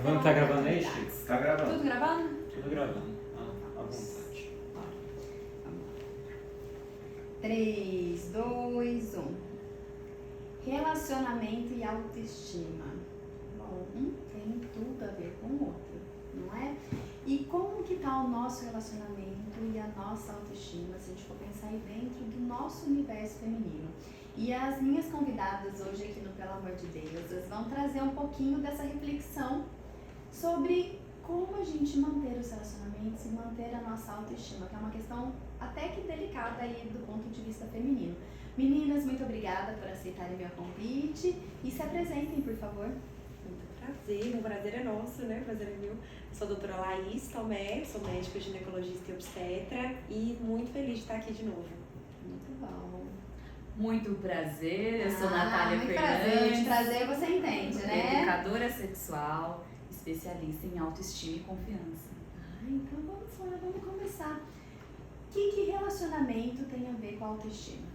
Tá gravando aí, Chico? Tá gravando. Tudo gravando? Tudo gravando. À vontade. Vamos lá. 3, 2, 1. Relacionamento e autoestima. Bom, um tem tudo a ver com o outro, não é? E como que tá o nosso relacionamento e a nossa autoestima, se a gente for pensar aí dentro do nosso universo feminino? E as minhas convidadas hoje aqui no Pelo Amor de Deus, elas vão trazer um pouquinho dessa reflexão sobre como a gente manter os relacionamentos e manter a nossa autoestima, que é uma questão até que delicada aí do ponto de vista feminino. Meninas, muito obrigada por aceitarem meu convite e se apresentem, por favor. Muito prazer, o prazer é nosso, né? O prazer é meu. Eu sou a doutora Laís Tomé, sou médica ginecologista e obstetra e muito feliz de estar aqui de novo. Muito bom. Muito prazer, eu sou Natália muito Fernandes, prazer você entende, né? educadora sexual, especialista em autoestima e confiança. Então vamos lá, vamos começar. O que relacionamento tem a ver com a autoestima?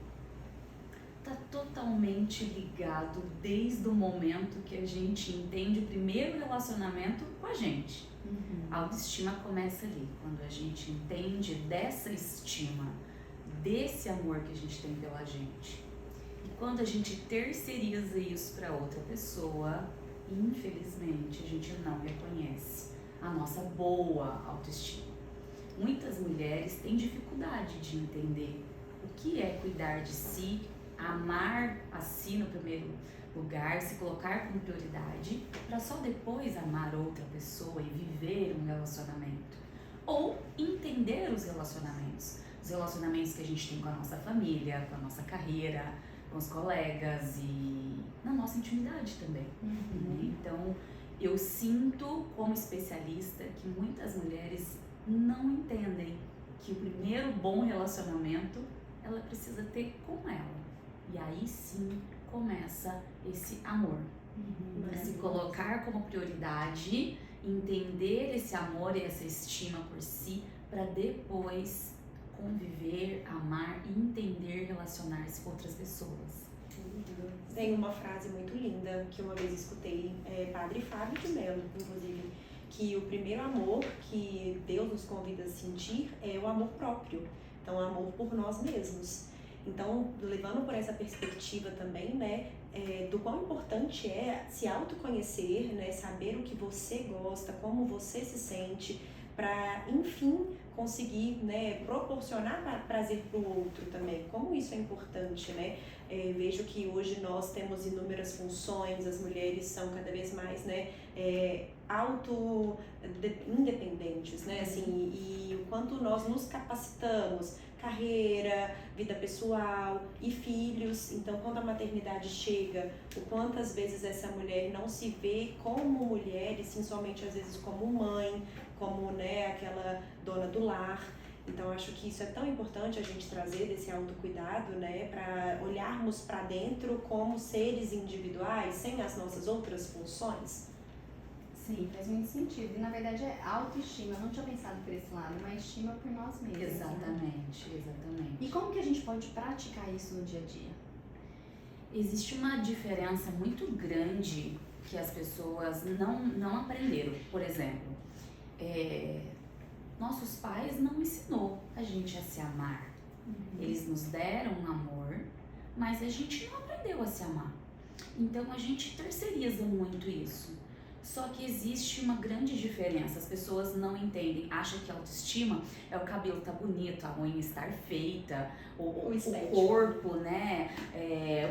Tá totalmente ligado desde o momento que a gente entende o primeiro relacionamento com a gente. A autoestima começa ali, quando a gente entende dessa estima, desse amor que a gente tem pela gente. E quando a gente terceiriza isso para outra pessoa, infelizmente a gente não reconhece a nossa boa autoestima. Muitas mulheres têm dificuldade de entender o que é cuidar de si, amar a si no primeiro lugar, se colocar como prioridade, para só depois amar outra pessoa e viver um relacionamento. Ou entender os relacionamentos que a gente tem com a nossa família, com a nossa carreira, com os colegas e na nossa intimidade também. Então, eu sinto como especialista que muitas mulheres não entendem que o primeiro bom relacionamento ela precisa ter com ela. E aí sim começa esse amor. Se colocar como prioridade, entender esse amor e essa estima por si, para depois conviver, amar e entender relacionar-se com outras pessoas. Tem uma frase muito linda que uma vez escutei, Padre Fábio de Mello, inclusive, que o primeiro amor que Deus nos convida a sentir é o amor próprio, então o amor por nós mesmos. Então, levando por essa perspectiva também, né, do quão importante é se autoconhecer, né, saber o que você gosta, como você se sente, para, enfim, conseguir, né, proporcionar prazer para o outro também. Como isso é importante, né? Vejo que hoje nós temos inúmeras funções, as mulheres são cada vez mais, né, independentes, né, assim, e o quanto nós nos capacitamos, carreira, vida pessoal e filhos. Então, quando a maternidade chega, o quantas vezes essa mulher não se vê como mulher e sim somente às vezes como mãe, como, né, aquela dona do lar. Então, acho que isso é tão importante a gente trazer desse autocuidado, né, para olharmos para dentro como seres individuais, sem as nossas outras funções. Sim, faz muito sentido. E na verdade é autoestima. Eu não tinha pensado por esse lado, mas estima por nós mesmos. Exatamente, exatamente. E como que a gente pode praticar isso no dia a dia? Existe uma diferença muito grande que as pessoas não aprenderam. Por exemplo, nossos pais não ensinou a gente a se amar. Eles nos deram um amor, mas a gente não aprendeu a se amar. Então a gente terceiriza muito isso. Só que existe uma grande diferença, as pessoas não entendem, acham que a autoestima é o cabelo tá bonito, a unha estar feita, o corpo, né,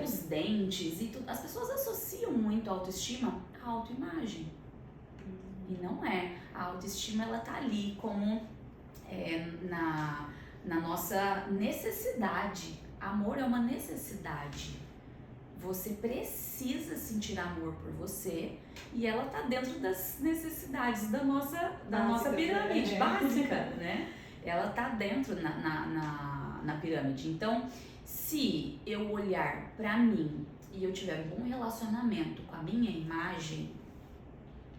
os dentes e tudo. As pessoas associam muito a autoestima à autoimagem. E não é. A autoestima, ela tá ali como na nossa necessidade. Amor é uma necessidade. Você precisa sentir amor por você e ela tá dentro das necessidades da nossa pirâmide básica, né? Ela tá dentro na pirâmide. Então, se eu olhar pra mim e eu tiver um bom relacionamento com a minha imagem,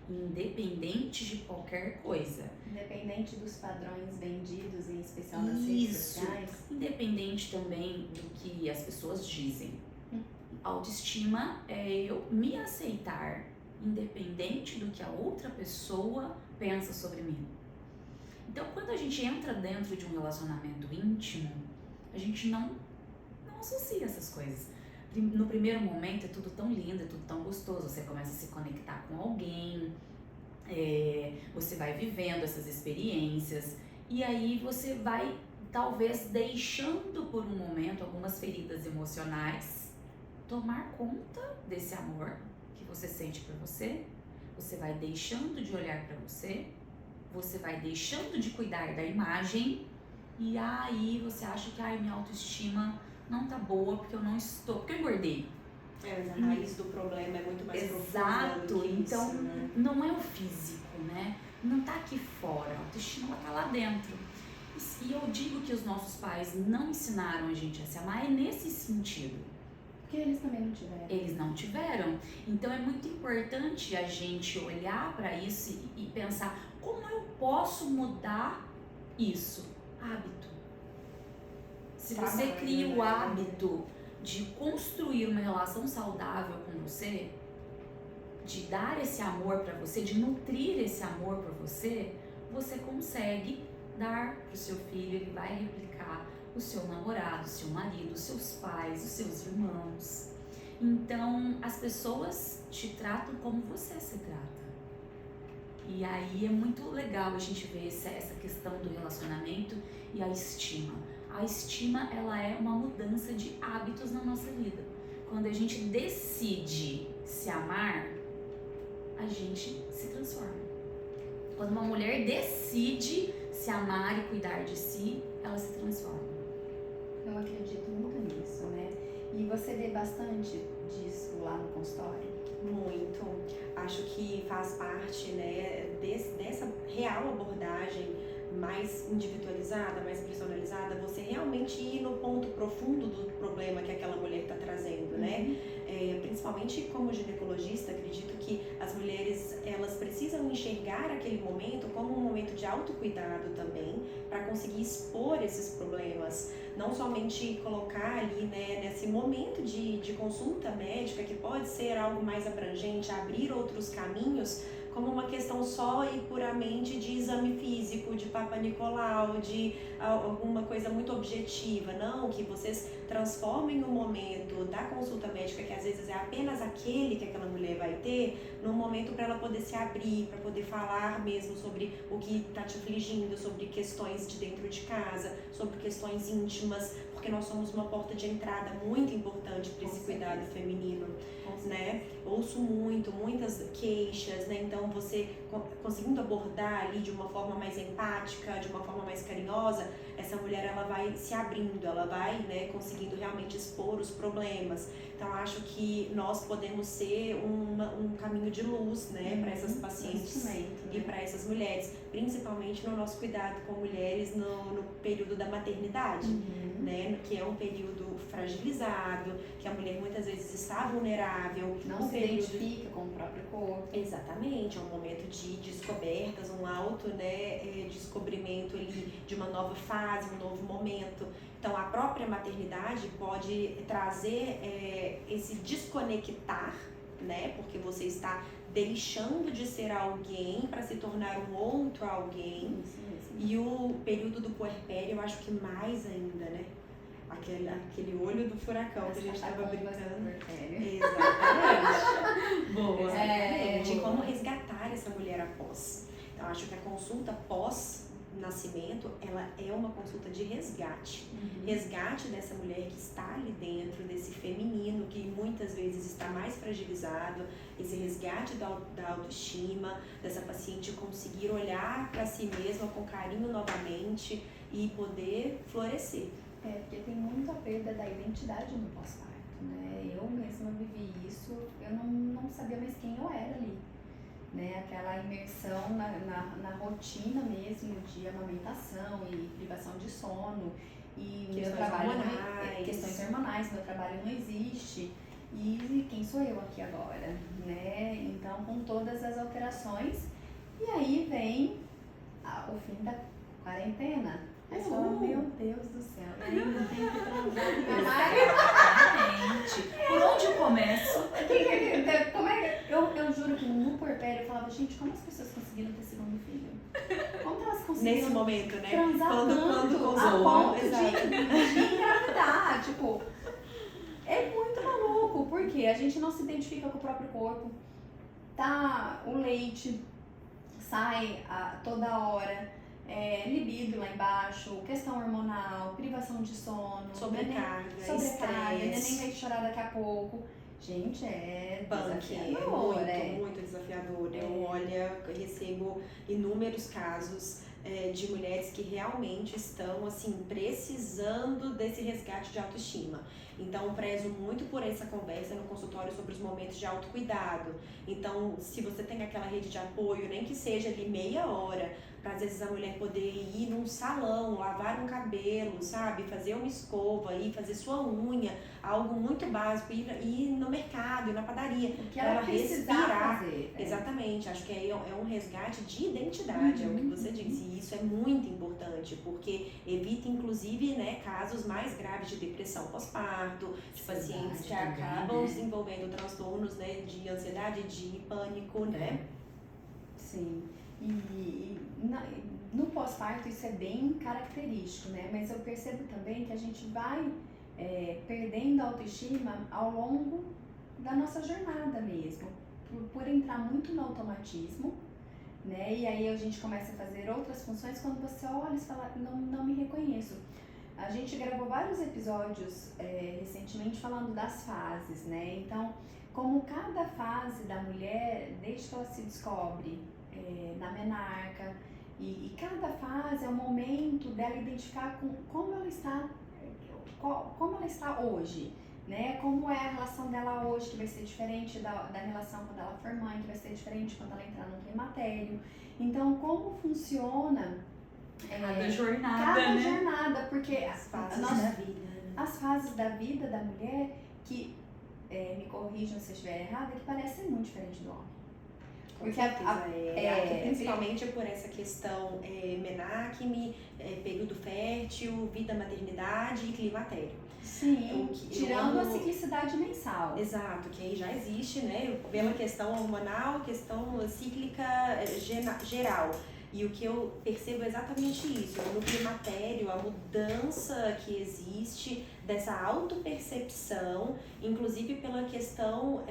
independente de qualquer coisa. Independente dos padrões vendidos, em especial nas redes sociais. Independente também do que as pessoas dizem. Autoestima é eu me aceitar independente do que a outra pessoa pensa sobre mim. Então, quando a gente entra dentro de um relacionamento íntimo, a gente não associa essas coisas. No primeiro momento é tudo tão lindo, é tudo tão gostoso, você começa a se conectar com alguém, você vai vivendo essas experiências e aí você vai talvez deixando por um momento algumas feridas emocionais tomar conta desse amor que você sente por você. Você vai deixando de olhar para você vai deixando de cuidar da imagem e aí você acha que minha autoestima não tá boa porque eu não estou, porque eu engordei. Mas a raiz do problema é muito mais profunda Exato, do que então isso, né? não é o físico, né? Não tá aqui fora, a autoestima tá lá dentro. E eu digo que os nossos pais não ensinaram a gente a se amar é nesse sentido. Porque eles também não tiveram. Eles não tiveram. Então é muito importante a gente olhar para isso e pensar como eu posso mudar isso. Hábito. Se você Trabalho, cria o né? hábito de construir uma relação saudável com você, de dar esse amor para você, de nutrir esse amor por você, você consegue dar para o seu filho, ele vai replicar o seu namorado, o seu marido, os seus pais, os seus irmãos. Então, as pessoas te tratam como você se trata. E aí é muito legal a gente ver essa questão do relacionamento e a estima. A estima, ela é uma mudança de hábitos na nossa vida. Quando a gente decide se amar, a gente se transforma. Quando uma mulher decide se amar e cuidar de si, ela se transforma. Eu acredito muito nisso, né? E você vê bastante disso lá no consultório? Muito. Acho que faz parte, né, dessa real abordagem mais individualizada, mais personalizada, você realmente ir no ponto profundo do problema que aquela mulher está trazendo, né? Principalmente como ginecologista, acredito que as mulheres, elas precisam enxergar aquele momento como um momento de autocuidado também, para conseguir expor esses problemas, não somente colocar ali, né, nesse momento de consulta médica, que pode ser algo mais abrangente, abrir outros caminhos, como uma questão só e puramente de exame físico, de Papa Nicolau, de alguma coisa muito objetiva. Não, que vocês transformem o momento da consulta médica, que às vezes é apenas aquele que aquela mulher vai ter, num momento para ela poder se abrir, para poder falar mesmo sobre o que está te afligindo, sobre questões de dentro de casa, sobre questões íntimas, porque nós somos uma porta de entrada muito importante para esse cuidado feminino, né? Ouço muitas queixas, né? Então você conseguindo abordar ali de uma forma mais empática, de uma forma mais carinhosa, essa mulher ela vai se abrindo, ela vai, né, conseguindo realmente expor os problemas. Então acho que nós podemos ser um caminho de luz, né, para essas pacientes e para essas mulheres, principalmente no nosso cuidado com mulheres no período da maternidade, né, que é um período fragilizado, que a mulher muitas vezes está vulnerável, não se identifica com o próprio corpo. Exatamente, é um momento de descobertas, um auto, né, descobrimento ali de uma nova fase, um novo momento. Então a própria maternidade pode trazer esse desconectar, né, porque você está deixando de ser alguém para se tornar um outro alguém. E o período do puerpério eu acho que mais ainda, né? Aquele olho do furacão que a gente estava brincando. Exatamente. Boa. De como resgatar essa mulher após. Então, acho que a consulta pós-nascimento, ela é uma consulta de resgate. Resgate dessa mulher que está ali dentro, desse feminino que muitas vezes está mais fragilizado, esse resgate da autoestima, dessa paciente conseguir olhar para si mesma com carinho novamente e poder florescer. Porque tem muita perda da identidade no pós-parto, né? Eu mesma vivi isso, eu não sabia mais quem eu era ali, né? Aquela imersão na rotina mesmo de amamentação e privação de sono e meu trabalho questões hormonais, meu trabalho não existe e quem sou eu aqui agora, né? Então com todas as alterações e aí vem o fim da quarentena. Aí você fala, meu Deus do céu, ainda tenho que transar. Exatamente. Por onde eu começo? Eu juro que no puerpério eu falava, gente, como as pessoas conseguiram ter segundo filho? Como que elas conseguiram Nesse momento, né? transar Quando tanto a consumou, ponto exato. de engravidar? Tipo, é muito maluco, porque a gente não se identifica com o próprio corpo. Tá, o leite sai toda hora, libido lá embaixo, questão hormonal, privação de sono, Sobrecarga, neném estresse. vai chorar daqui a pouco. Gente, é Punk, desafiador, muito desafiador. Eu recebo inúmeros casos de mulheres que realmente estão assim precisando desse resgate de autoestima. Então, prezo muito por essa conversa no consultório sobre os momentos de autocuidado. Então, se você tem aquela rede de apoio, nem que seja ali meia hora, para às vezes a mulher poder ir num salão, lavar um cabelo, sabe? Fazer uma escova, ir fazer sua unha, algo muito básico, ir no mercado, ir na padaria, O que para ela ela precisar respirar. fazer. Exatamente, acho que aí é um resgate de identidade, é o que você disse, e isso é muito importante, porque evita inclusive, né, casos mais graves de depressão pós-parto, de pacientes que também, acabam né? desenvolvendo transtornos, né, de ansiedade, de pânico, né? Sim. No pós-parto isso é bem característico, né? Mas eu percebo também que a gente vai perdendo a autoestima ao longo da nossa jornada mesmo, por entrar muito no automatismo, né? E aí a gente começa a fazer outras funções quando você olha e fala, não me reconheço. A gente gravou vários episódios recentemente falando das fases, né? Então, como cada fase da mulher, desde que ela se descobre na menarca, e cada fase é um momento dela identificar como ela está hoje, né? Como é a relação dela hoje, que vai ser diferente da relação quando ela for mãe, que vai ser diferente quando ela entrar no climatério. Então, como funciona Cada jornada, cada né? jornada, porque As fases nós- da vida. as fases da vida da mulher, que me corrijam se eu estiver errada, que parecem muito diferentes do homem. Com Porque certeza, principalmente por essa questão menacme, período fértil, vida maternidade e climatério. Sim, Eu tirando a amo- ciclicidade mensal. Exato, que aí já existe, né, pela questão hormonal, questão cíclica geral. E o que eu percebo é exatamente isso, no climatério, a mudança que existe dessa autopercepção, inclusive pela questão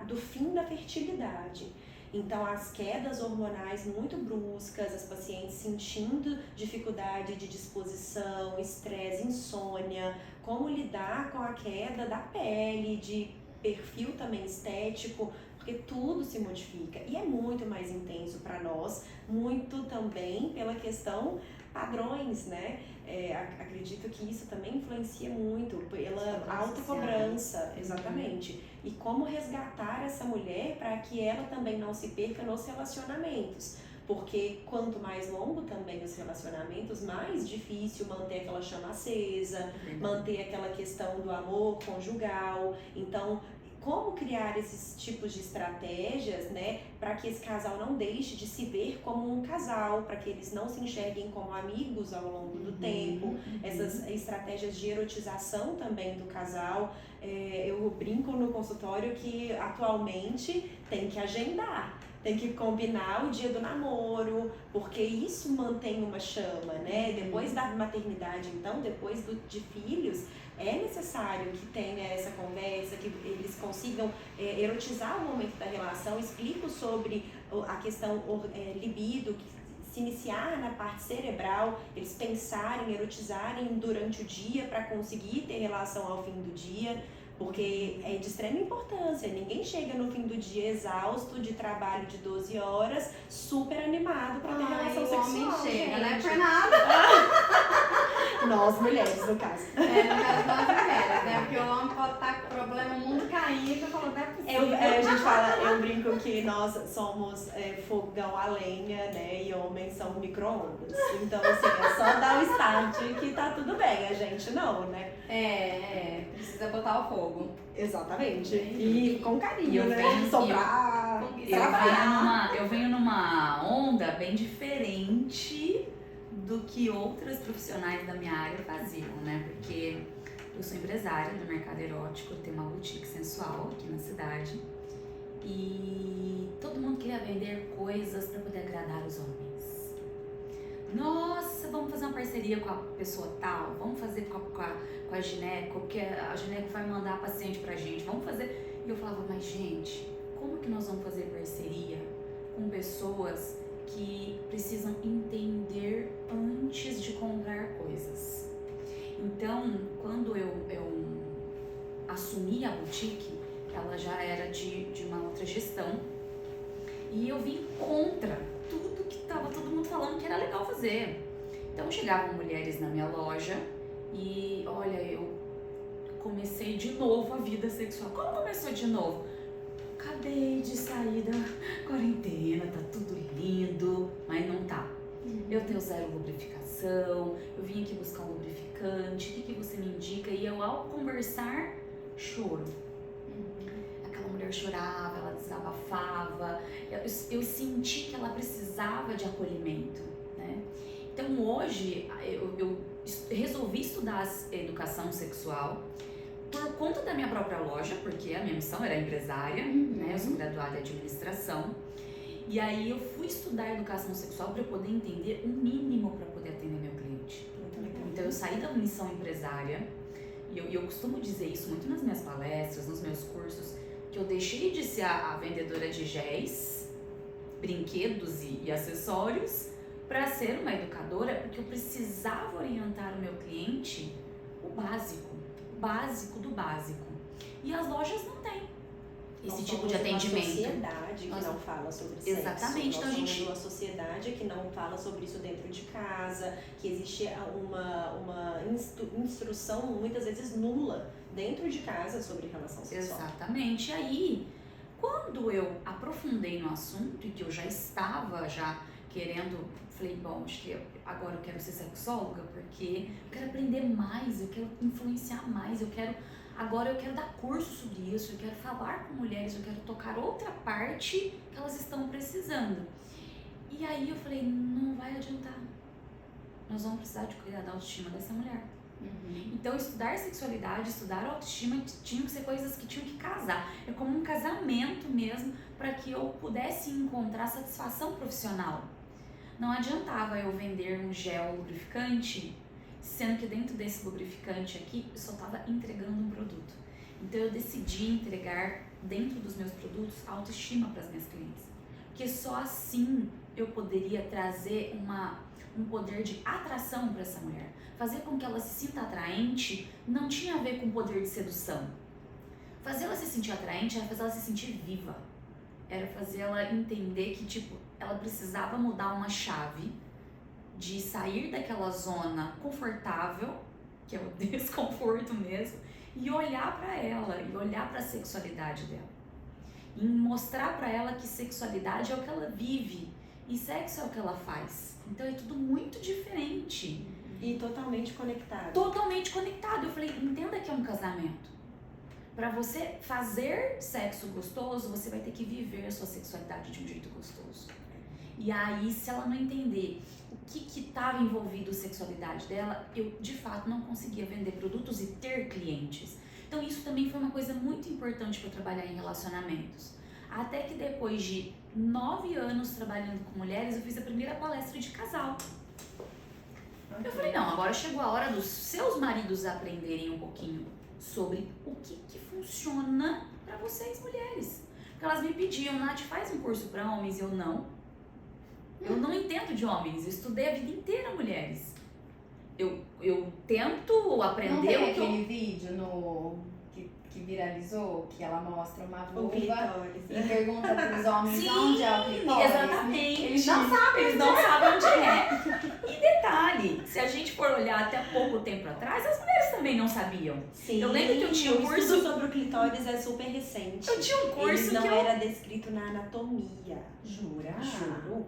do fim da fertilidade. Então, as quedas hormonais muito bruscas, as pacientes sentindo dificuldade de disposição, estresse, insônia, como lidar com a queda da pele, de perfil também estético, porque tudo se modifica e é muito mais intenso para nós, muito também pela questão padrões, né? Acredito que isso também influencia muito pela autocobrança, exatamente. E como resgatar essa mulher para que ela também não se perca nos relacionamentos. Porque quanto mais longo também os relacionamentos, mais difícil manter aquela chama acesa, manter aquela questão do amor conjugal. Então, como criar esses tipos de estratégias, né, para que esse casal não deixe de se ver como um casal, para que eles não se enxerguem como amigos ao longo do tempo, essas estratégias de erotização também do casal. Eu brinco no consultório que atualmente tem que agendar, tem que combinar o dia do namoro, porque isso mantém uma chama, né? Depois da maternidade, então, depois de filhos, é necessário que tenha essa conversa, que eles consigam erotizar o momento da relação. Explico sobre a questão libido, que se iniciar na parte cerebral, eles pensarem, erotizarem durante o dia para conseguir ter relação ao fim do dia, porque é de extrema importância. Ninguém chega no fim do dia exausto de trabalho de 12 horas, super animado para ter relação sexual. O homem chega, gente. não é por nada. Nós mulheres, no caso. No caso das mulheres, né? Porque o homem pode estar com problema, o mundo caindo, e falou, não é possível. A gente fala, eu brinco que nós somos fogão a lenha, né? E homens são micro-ondas. Então, assim, é só dar o start que tá tudo bem. A gente não, né? Precisa botar o fogo. Exatamente. E com carinho, Eu né? venho- Sobrar, Eu venho numa onda bem diferente do que outras profissionais da minha área faziam, né? Porque eu sou empresária no mercado erótico, eu tenho uma boutique sensual aqui na cidade. e todo mundo queria vender coisas para poder agradar os homens. Nossa, vamos fazer uma parceria com a pessoa tal, vamos fazer com a gineco, que a gineco vai mandar a paciente pra gente, vamos fazer. E eu falava, mas gente, como que nós vamos fazer parceria com pessoas que precisam entender antes de comprar coisas? Então, quando eu assumi a boutique, ela já era de uma outra gestão, e eu vim contra tudo que tava todo mundo falando que era legal fazer. Então chegavam mulheres na minha loja e olha, eu comecei de novo a vida sexual. Como começou de novo? Acabei de sair da quarentena, tá tudo lindo, mas não tá. Eu tenho zero lubrificação, eu vim aqui buscar um lubrificante, o que você me indica? E eu, ao conversar, choro. Aquela mulher chorava, ela desabafava, eu senti que ela precisava de acolhimento, né? Então hoje eu resolvi estudar educação sexual por conta da minha própria loja, porque a minha missão era empresária, né? Eu sou graduada em administração. E aí eu fui estudar educação sexual para eu poder entender o mínimo para poder atender meu cliente. Então eu saí da missão empresária, e eu costumo dizer isso muito nas minhas palestras, nos meus cursos, que eu deixei de ser a vendedora de géis, brinquedos e acessórios, para ser uma educadora, porque eu precisava orientar o meu cliente o básico do básico. E as lojas não têm esse tipo de atendimento. Uma sociedade que não fala sobre sexo. Exatamente. Então, Nós somos uma sociedade que não fala sobre isso dentro de casa, que existe uma instrução muitas vezes nula dentro de casa sobre relação sexual. Exatamente. E aí, quando eu aprofundei no assunto e que eu já estava querendo, falei, bom, acho que agora eu quero ser sexóloga porque eu quero aprender mais, eu quero influenciar mais, agora eu quero dar curso sobre isso, eu quero falar com mulheres, eu quero tocar outra parte que elas estão precisando. E aí eu falei, não vai adiantar. Nós vamos precisar de cuidar da autoestima dessa mulher. Então estudar sexualidade, estudar autoestima tinham que ser coisas que tinham que casar. É como um casamento mesmo, para que eu pudesse encontrar satisfação profissional. Não adiantava eu vender um gel lubrificante, sendo que dentro desse lubrificante aqui eu só estava entregando um produto. Então eu decidi entregar dentro dos meus produtos autoestima para as minhas clientes, porque só assim eu poderia trazer um poder de atração para essa mulher, fazer com que ela se sinta atraente. Não tinha a ver com poder de sedução. Fazer ela se sentir atraente era fazer ela se sentir viva, era fazer ela entender que ela precisava mudar uma chave, de sair daquela zona confortável, que é o desconforto mesmo, e olhar para ela, e olhar para a sexualidade dela. E mostrar para ela que sexualidade é o que ela vive, e sexo é o que ela faz. Então é tudo muito diferente. E totalmente conectado. Totalmente conectado. Eu falei, entenda que é um casamento. Para você fazer sexo gostoso, você vai ter que viver a sua sexualidade de um jeito gostoso. E aí, se ela não entender o que estava envolvido a sexualidade dela, eu de fato não conseguia vender produtos e ter clientes. Então isso também foi uma coisa muito importante para eu trabalhar em relacionamentos. Até que depois de 9 anos trabalhando com mulheres, eu fiz a primeira palestra de casal. Eu falei, não, agora chegou a hora dos seus maridos aprenderem um pouquinho sobre o que funciona para vocês mulheres. Porque elas me pediam, Nath, faz um curso para homens, e eu não. Eu não entendo de homens, eu estudei a vida inteira mulheres. Eu tento aprender. Não tem aquele vídeo que viralizou, que ela mostra uma vulva e pergunta para os homens onde é o clitóris? Exatamente. Eles não sabem onde é. E detalhe, se a gente for olhar até pouco tempo atrás, as mulheres também não sabiam. Sim, eu lembro que eu tinha um curso estudo sobre o clitóris é super recente. Eu tinha um curso Ele não era descrito na anatomia. Jura? Juro.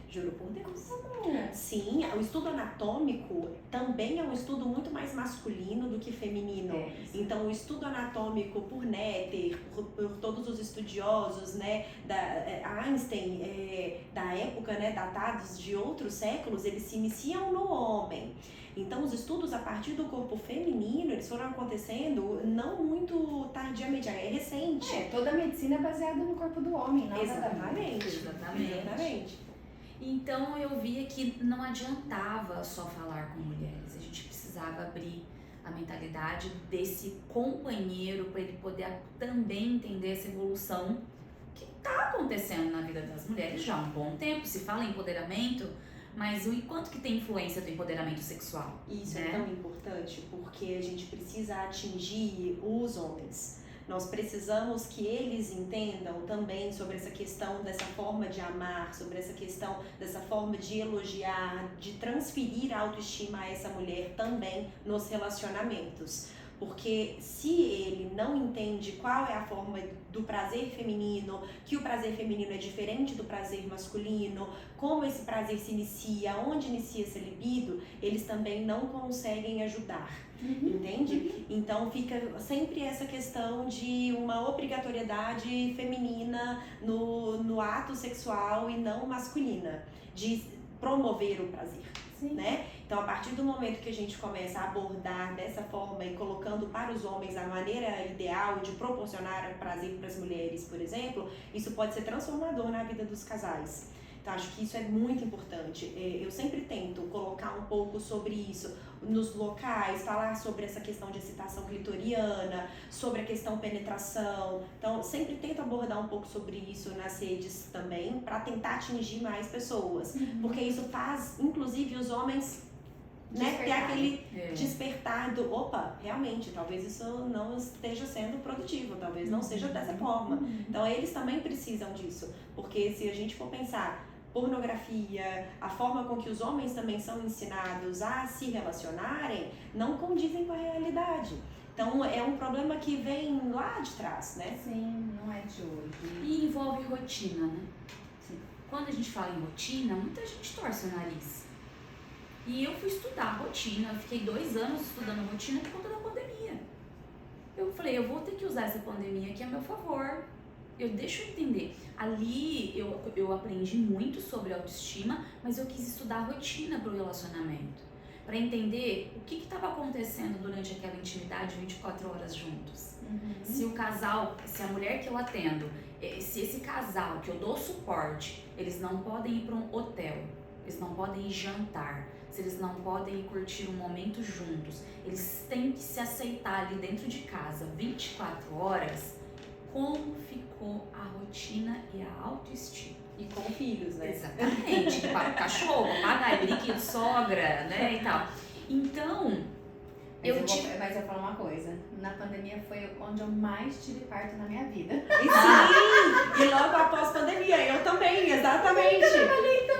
Juro por Deus. Sim, o estudo anatômico também é um estudo muito mais masculino do que feminino. Então, o estudo anatômico por Netter, por todos os estudiosos, né, Einstein, da época, né, datados de outros séculos, eles se iniciam no homem. Então, os estudos a partir do corpo feminino, eles foram acontecendo não muito tardiamente, é recente. Toda a medicina é baseada no corpo do homem, não Exatamente. Então eu via que não adiantava só falar com mulheres, a gente precisava abrir a mentalidade desse companheiro para ele poder também entender essa evolução que está acontecendo na vida das mulheres já há um bom tempo. Se fala em empoderamento, mas o quanto que tem influência do empoderamento sexual? Isso né? É tão importante porque a gente precisa atingir os homens. Nós precisamos que eles entendam também sobre essa questão dessa forma de amar, sobre essa questão dessa forma de elogiar, de transferir a autoestima a essa mulher também nos relacionamentos. Porque se ele não entende qual é a forma do prazer feminino, que o prazer feminino é diferente do prazer masculino, como esse prazer se inicia, onde inicia essa libido, eles também não conseguem ajudar. Entende? Então fica sempre essa questão de uma obrigatoriedade feminina no ato sexual e não masculina, de promover o prazer. Né? Então, a partir do momento que a gente começa a abordar dessa forma e colocando para os homens a maneira ideal de proporcionar prazer para as mulheres, por exemplo, isso pode ser transformador na vida dos casais. Então, acho que isso é muito importante. Eu sempre tento colocar um pouco sobre isso nos locais, falar sobre essa questão de excitação clitoriana, sobre a questão penetração. Então, sempre tento abordar um pouco sobre isso nas redes também, para tentar atingir mais pessoas. Porque isso faz, inclusive, os homens, né, ter aquele despertar do, opa, realmente, talvez isso não esteja sendo produtivo, talvez não seja dessa forma. Então, eles também precisam disso. Porque se a gente for pensar pornografia, a forma com que os homens também são ensinados a se relacionarem, não condizem com a realidade. Então, é um problema que vem lá de trás, né? Sim, não é de hoje. E envolve rotina, né? Sim. Quando a gente fala em rotina, muita gente torce o nariz. E eu fui estudar rotina, eu fiquei 2 anos estudando rotina por conta da pandemia. Eu falei, eu vou ter que usar essa pandemia aqui a meu favor. Deixa eu entender. Ali eu aprendi muito sobre autoestima, mas eu quis estudar rotina para o relacionamento. Para entender o que estava acontecendo durante aquela intimidade 24 horas juntos. Se o casal, se a mulher que eu atendo, se esse casal que eu dou suporte, eles não podem ir para um hotel, eles não podem ir jantar, se eles não podem ir curtir um momento juntos, eles têm que se aceitar ali dentro de casa 24 horas, como ficou a rotina e a autoestima. E com filhos, né? Exatamente, cachorro, papagaio, brinquedo, sogra, né, e tal. Então, Mas eu vou falar uma coisa, na pandemia foi onde eu mais tive parto na minha vida. E sim! E logo após pandemia, eu também, exatamente.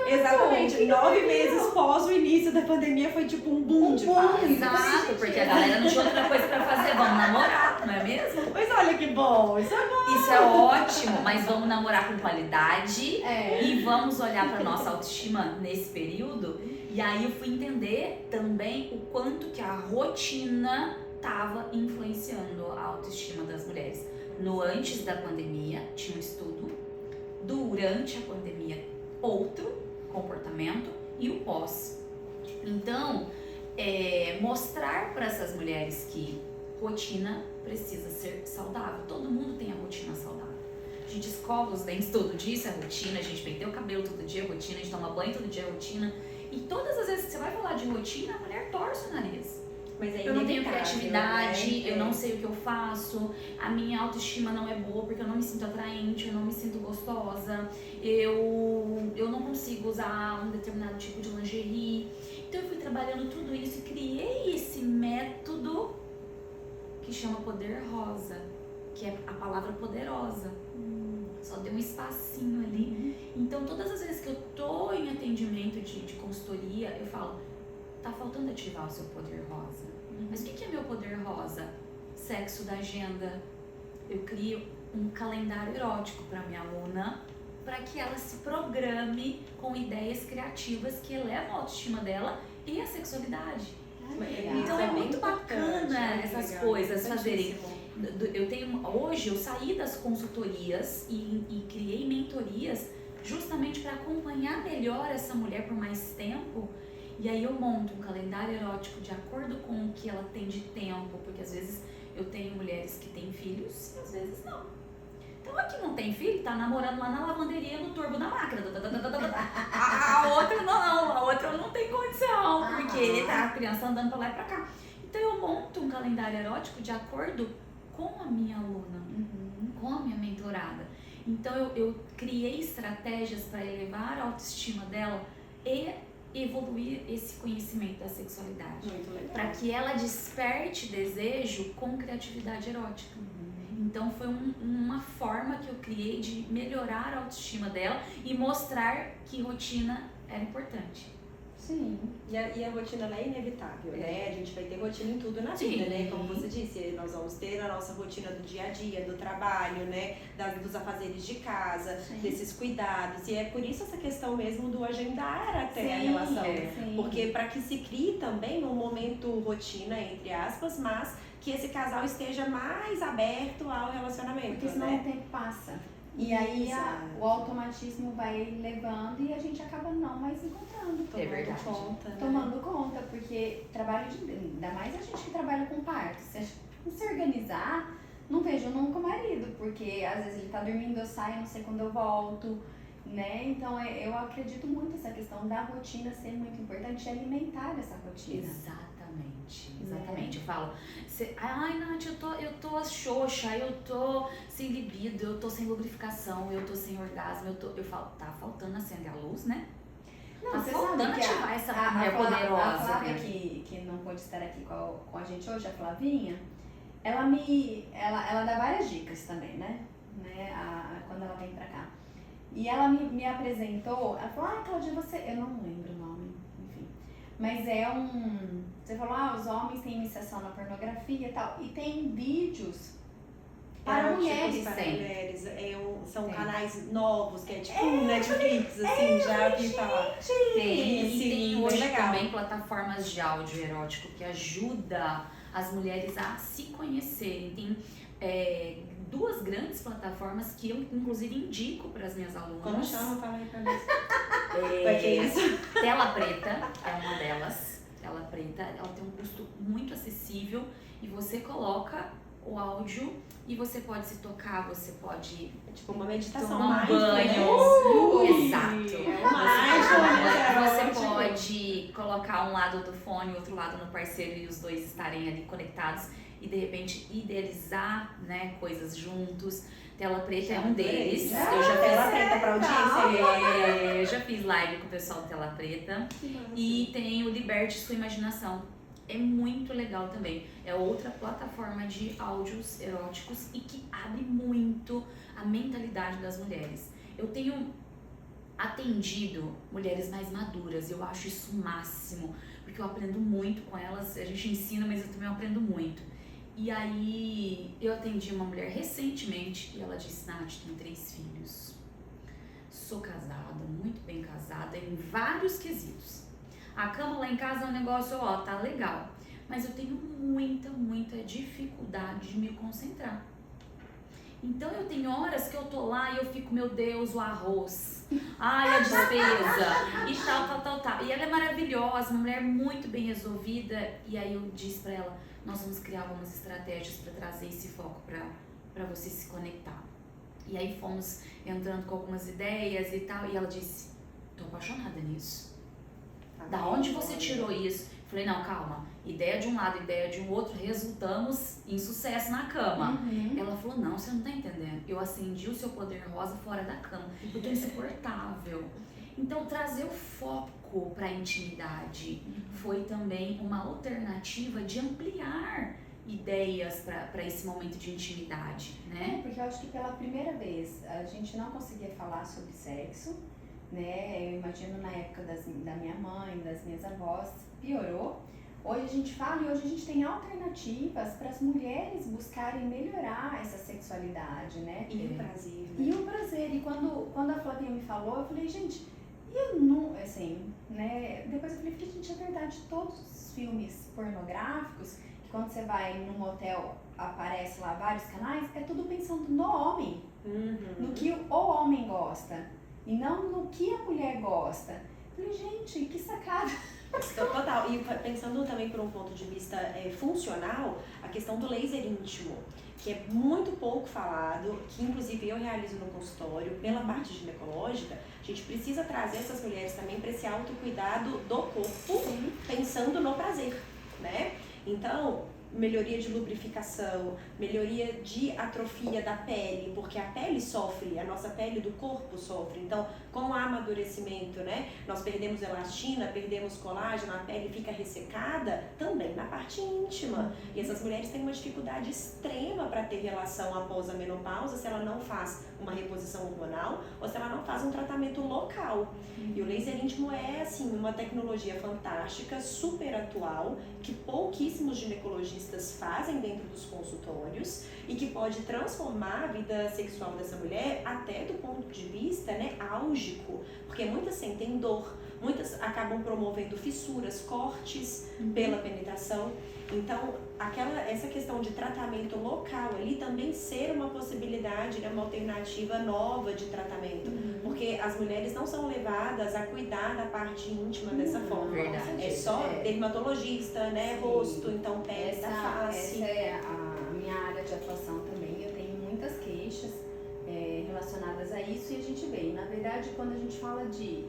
Exatamente. 9 meses pós o início da pandemia foi tipo um boom de parto. Exato, porque a galera não tinha outra coisa pra fazer, vamos namorar, não é mesmo? Mas olha que bom, isso é bom. Isso é ótimo, mas vamos namorar com qualidade e vamos olhar pra nossa autoestima nesse período. E aí eu fui entender também o quanto que a rotina estava influenciando a autoestima das mulheres. No antes da pandemia tinha um estudo, durante a pandemia outro comportamento e o pós. Então, mostrar para essas mulheres que rotina precisa ser saudável. Todo mundo tem a rotina saudável. A gente escova os dentes todo dia, isso é rotina. A gente penteia o cabelo todo dia, rotina. A gente toma banho todo dia, rotina. E todas as vezes que você vai falar de rotina, a mulher torce o nariz. Mas eu não tenho inevitável, criatividade, né? eu não sei o que eu faço, a minha autoestima não é boa porque eu não me sinto atraente, eu não me sinto gostosa, eu não consigo usar um determinado tipo de lingerie. Então eu fui trabalhando tudo isso e criei esse método que chama Poder Rosa, que é a palavra poderosa. Só deu um espacinho ali. Então todas as vezes que eu tô em atendimento de consultoria, eu falo, tá faltando ativar o seu poder rosa. Mas o que é meu poder rosa? Sexo da agenda. Eu crio um calendário erótico para minha aluna para que ela se programe com ideias criativas que elevam a autoestima dela e a sexualidade. Então é muito bacana essas coisas fazerem. Hoje eu saí das consultorias e criei mentorias justamente para acompanhar melhor essa mulher por mais tempo. E aí eu monto um calendário erótico de acordo com o que ela tem de tempo, porque às vezes eu tenho mulheres que têm filhos e às vezes não. Então a que não tem filho tá namorando lá na lavanderia no turbo da máquina. A outra não, a outra não tem condição, porque tá a criança andando pra lá e pra cá. Então eu monto um calendário erótico de acordo com a minha aluna, com a minha mentorada. Então eu criei estratégias para elevar a autoestima dela e evoluir esse conhecimento da sexualidade. Muito legal. Para que ela desperte desejo com criatividade erótica. Então foi uma forma que eu criei de melhorar a autoestima dela e mostrar que rotina era importante. Sim. E a rotina ela é inevitável, né? A gente vai ter rotina em tudo na Sim. vida, né? Como você disse, nós vamos ter a nossa rotina do dia a dia, do trabalho, né? Dos afazeres de casa, Sim. desses cuidados. E é por isso essa questão mesmo do agendar até a Sim, relação. sim. Porque para que se crie também um momento rotina, entre aspas, mas que esse casal esteja mais aberto ao relacionamento, Porque senão né? o tempo passa. E aí Exato. o automatismo vai levando e a gente acaba não mais encontrando. É verdade. Conta, né? Tomando conta, porque trabalho de. Ainda mais a gente que trabalha com parto. Se a gente não se organizar, não vejo nunca o marido, porque às vezes ele tá dormindo, eu saio, não sei quando eu volto, né? Então eu acredito muito nessa questão da rotina ser muito importante e alimentar essa rotina. Exatamente. Eu falo, ai Nath, eu tô xoxa, eu tô sem libido, eu tô sem lubrificação, eu tô sem orgasmo, eu falo, tá faltando acender a luz, né? Não, Tá você faltando sabe que ativar essa mulher a poderosa. Flávia, né? que não pôde estar aqui com a gente hoje, a Flavinha, ela dá várias dicas também, né? Quando ela vem pra cá. E ela me apresentou, ela falou, Cláudia, eu não lembro o nome, enfim. Mas você falou, os homens têm iniciação na pornografia e tal, e tem vídeos para mulheres. Para tem. mulheres. São Tem. canais novos, que é tipo Netflix, assim, já vi falar. Tem, e Sim, tem bem hoje legal. também plataformas de áudio erótico que ajuda as mulheres a se conhecerem. Tem duas grandes plataformas que eu inclusive indico para as minhas alunas. Como chama? Fala aí pra nós. Pra que é isso? Tela Preta é uma delas. Tela Preta, ela tem um custo muito acessível e você coloca o áudio e você pode se tocar, você pode É tipo uma meditação. tomar um mindfulness. banho. Exato. Você Mindfulness, pode colocar um lado do fone, outro lado no parceiro e os dois estarem ali conectados e de repente idealizar, né, coisas juntos. Tela Preta é um deles. Eu já Tela fiz, Preta pra audiência. eu já fiz live com o pessoal do Tela Preta. E tem o Liberte Sua Imaginação. É muito legal também. É outra plataforma de áudios eróticos e que abre muito a mentalidade das mulheres. Eu tenho atendido mulheres mais maduras, eu acho isso o máximo, porque eu aprendo muito com elas, a gente ensina, mas eu também aprendo muito. E aí eu atendi uma mulher recentemente e ela disse, Nath, tenho 3 filhos, sou casada, muito bem casada, em vários quesitos. A cama lá em casa é um negócio, tá legal, mas eu tenho muita dificuldade de me concentrar. Então eu tenho horas que eu tô lá e eu fico, meu Deus, o arroz, ai, a despesa, e tal. E ela é maravilhosa, uma mulher muito bem resolvida, e aí eu disse pra ela, nós vamos criar algumas estratégias pra trazer esse foco pra você se conectar. E aí fomos entrando com algumas ideias e tal, e ela disse, tô apaixonada nisso. Da onde você tirou isso? Falei, não, calma, ideia de um lado, ideia de um outro, resultamos em sucesso na cama. Ela falou, não, você não tá entendendo, eu acendi o seu poder rosa fora da cama, eu tô insuportável. Então, trazer o foco pra intimidade foi também uma alternativa de ampliar ideias para esse momento de intimidade, né? Porque eu acho que pela primeira vez a gente não conseguia falar sobre sexo, né? Eu imagino na época da minha mãe, das minhas avós, piorou. Hoje a gente fala e hoje a gente tem alternativas para as mulheres buscarem melhorar essa sexualidade, né? E o prazer, E né? o prazer. E quando a Flavinha me falou, eu falei, gente, eu não, assim, né? Depois eu falei, gente, é verdade, todos os filmes pornográficos, que quando você vai num hotel, aparece lá vários canais, é tudo pensando no homem, no que o homem gosta, e não no que a mulher gosta. Eu falei, gente, que sacada. Total. E pensando também por um ponto de vista funcional, a questão do laser íntimo, que é muito pouco falado, que inclusive eu realizo no consultório, pela parte ginecológica, a gente precisa trazer essas mulheres também para esse autocuidado do corpo, pensando no prazer, né? Então, melhoria de lubrificação, melhoria de atrofia da pele, porque a pele sofre, a nossa pele do corpo sofre. Então, com o amadurecimento, né, nós perdemos elastina, perdemos colágeno, a pele fica ressecada também na parte íntima. E essas mulheres têm uma dificuldade extrema para ter relação após a menopausa se ela não faz uma reposição hormonal ou se ela não faz um tratamento local. E o laser íntimo é, assim, uma tecnologia fantástica, super atual, que pouquíssimos ginecologistas fazem dentro dos consultórios e que pode transformar a vida sexual dessa mulher até do ponto de vista, né, álgico, porque muitas sentem dor, muitas acabam promovendo fissuras, cortes pela penetração. Então, essa questão de tratamento local ali também ser uma possibilidade, né, uma alternativa nova de tratamento, porque as mulheres não são levadas a cuidar da parte íntima dessa forma. Verdade. É só dermatologista, né, Sim. rosto, então pele da face. Essa é a minha área de atuação também. Eu tenho muitas queixas relacionadas a isso e a gente vê. Na verdade, quando a gente fala de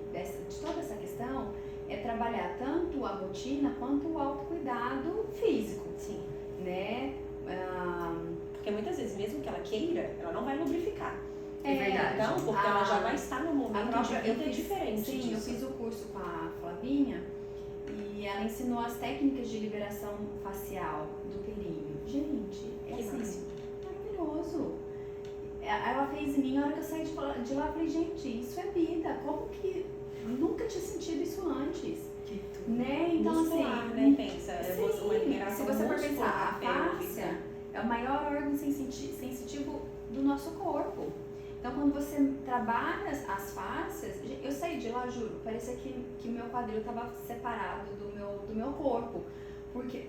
toda essa questão, é trabalhar tanto a rotina quanto o autocuidado físico. Sim. Né? Porque muitas vezes, mesmo que ela queira, ela não vai lubrificar. É verdade. Então, porque ela já vai estar no momento de vida diferente. Sim, eu fiz o curso com a Flavinha e ela ensinou as técnicas de liberação facial do períneo. Gente, é Que assim, máximo. maravilhoso. Ela fez em mim, na hora que eu saí de lá, eu falei, gente, isso é vida. Como que nunca tinha sentido isso antes? Né? Então, muscular, assim, né? Pensa, sim, uma liberação se você for muscular, pensar, a pélvica. fáscia é o maior órgão sensitivo do nosso corpo. Então, quando você trabalha as fáscias, eu saí de lá, juro, parecia que o meu quadril estava separado do meu corpo. Porque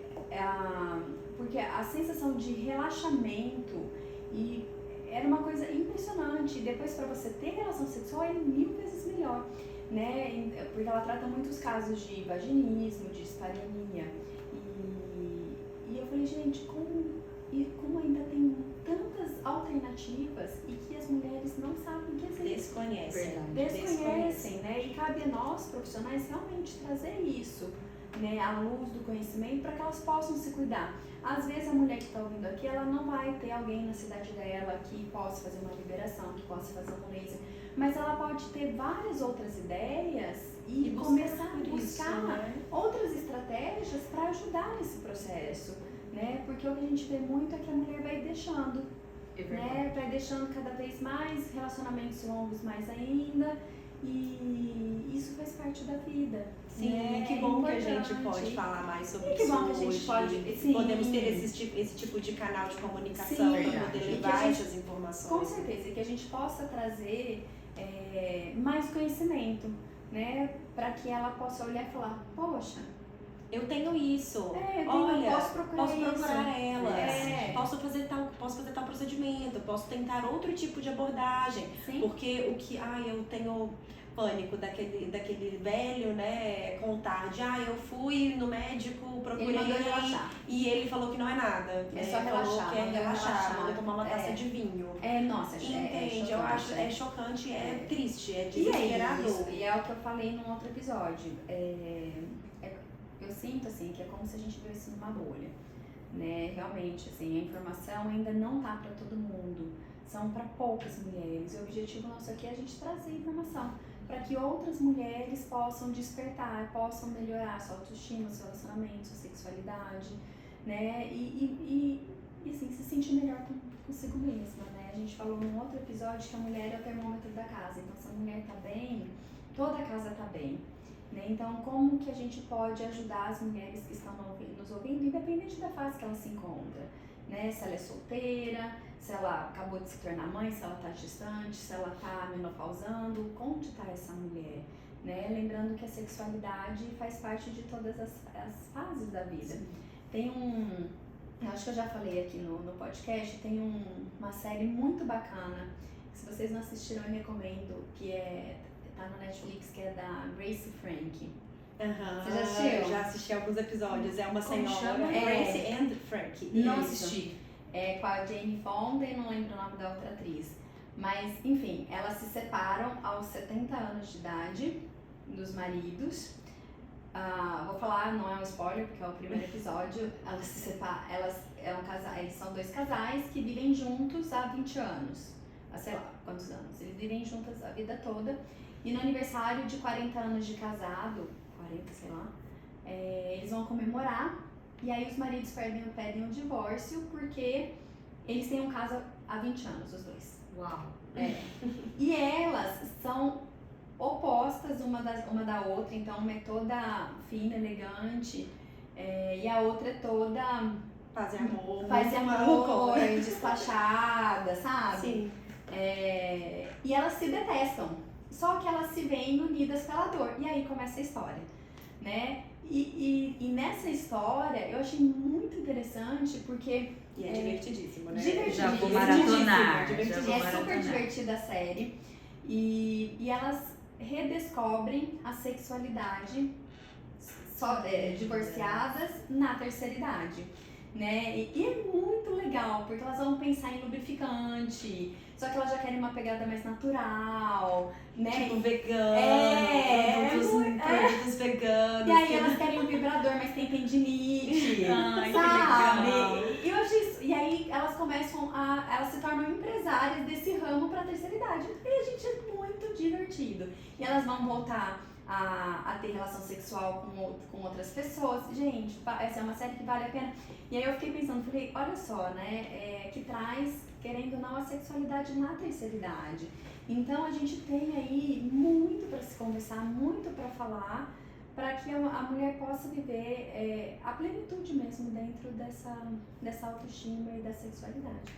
a sensação de relaxamento e era uma coisa impressionante. E depois, para você ter relação sexual, é 1000 vezes melhor. Né? Porque ela trata muitos casos de vaginismo, de dispareunia. E eu falei, gente, como ainda tem tantas alternativas e que as mulheres não sabem que existem. Desconhecem, né? E cabe a nós, profissionais, realmente trazer isso, né, à luz do conhecimento para que elas possam se cuidar. Às vezes a mulher que está ouvindo aqui, ela não vai ter alguém na cidade dela que possa fazer uma liberação, que possa fazer um laser, mas ela pode ter várias outras ideias e começar a buscar outras estratégias para ajudar nesse processo, né? Porque o que a gente vê muito é que a mulher vai deixando, né? Vai deixando cada vez mais relacionamentos longos mais ainda, e isso faz parte da vida. Sim, né? que bom que a gente pode falar mais sobre que isso bom que a gente hoje. pode, sim. Podemos ter esse tipo de canal de comunicação Sim, para poder e que levar a gente, essas informações. com certeza, e que a gente possa trazer mais conhecimento, né? Para que ela possa olhar e falar, poxa, eu tenho isso. Olha, posso procurar isso. elas. Posso fazer tal procedimento, posso tentar outro tipo de abordagem. Sim. Porque eu tenho pânico daquele velho, né, contar de eu fui no médico, procurei e ele falou que não é nada. É só falou relaxar, que é relaxar, vou tomar uma taça de vinho. Nossa, entende? Eu acho chocante, é triste, é E desesperador. é isso, e é o que eu falei num outro episódio. Eu sinto assim que é como se a gente vivesse numa bolha, né? Realmente, assim, a informação ainda não tá para todo mundo, são para poucas mulheres. E o objetivo nosso aqui é a gente trazer informação para que outras mulheres possam despertar, possam melhorar sua autoestima, seu relacionamento, sua sexualidade, né? E assim, se sentir melhor consigo mesma, né? A gente falou num outro episódio que a mulher é o termômetro da casa, então se a mulher tá bem, toda a casa tá bem. Né? Então, como que a gente pode ajudar as mulheres que estão nos ouvindo, independente da fase que ela se encontra, né? Se ela é solteira, se ela acabou de se tornar mãe, se ela está gestante, se ela está menopausando, onde está essa mulher? Né? Lembrando que a sexualidade faz parte de todas as fases da vida. Tem eu acho que eu já falei aqui no podcast, tem uma série muito bacana, que se vocês não assistiram eu recomendo, que tá no Netflix, que é da Grace Frank. Você já assistiu? Já assisti alguns episódios. É uma Como senhora, chama? Grace and Frank. Não Isso. assisti. É com a Jane Fonda e não lembro o nome da outra atriz. Mas, enfim, elas se separam aos 70 anos de idade dos maridos. Vou falar, não é um spoiler, porque é o primeiro episódio. Elas se separam, eles são dois casais que vivem juntos há 20 anos. Há sei lá quantos anos. Eles vivem juntos a vida toda. E no aniversário de 40 anos de casado, 40, sei lá, eles vão comemorar. E aí os maridos pedem um divórcio porque eles têm um caso há 20 anos, os dois. Uau. E elas são opostas uma da outra, então uma é toda fina, elegante, e a outra é toda Paz e amor. faz amor, despachada, sabe? Sim. E elas se detestam, só que elas se veem unidas pela dor, e aí começa a história, né? E nessa história eu achei muito interessante porque E é divertidíssimo, né? divertidíssimo. Já vou maratonar. Divertidíssimo. É super divertida a série e elas redescobrem a sexualidade divorciadas na terceira idade, né? E é muito legal porque elas vão pensar em lubrificante, só que elas já querem uma pegada mais natural, né? Tipo vegano, produtos veganos. E aí elas querem um vibrador, mas tem tendinite, Ai, que sabe? legal. E eu achei isso. E aí elas começam elas se tornam empresárias desse ramo pra terceira idade. E, gente, é muito divertido. E elas vão voltar a ter relação sexual com outras pessoas. Gente, essa é uma série que vale a pena. E aí eu fiquei pensando, falei, olha só, né? Que traz, querendo ou não, a sexualidade na terceira idade. Então a gente tem aí muito para se conversar, muito para falar, para que a mulher possa viver a plenitude mesmo dentro dessa autoestima e da sexualidade.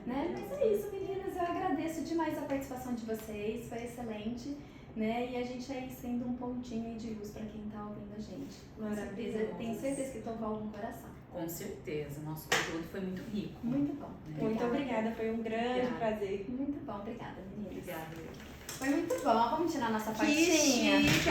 Né? Mas é isso, meninas. Eu agradeço demais a participação de vocês, foi excelente. Né? E a gente aí sendo um pontinho aí de luz para quem tá ouvindo a gente. Tenho certeza que tocou algum coração. Com certeza, nosso conteúdo foi muito rico. Muito bom. Muito obrigada, foi um grande Obrigada. prazer. Muito bom, obrigada, meninas. Obrigada. Foi muito bom. Vamos tirar nossa Que partinha. chique,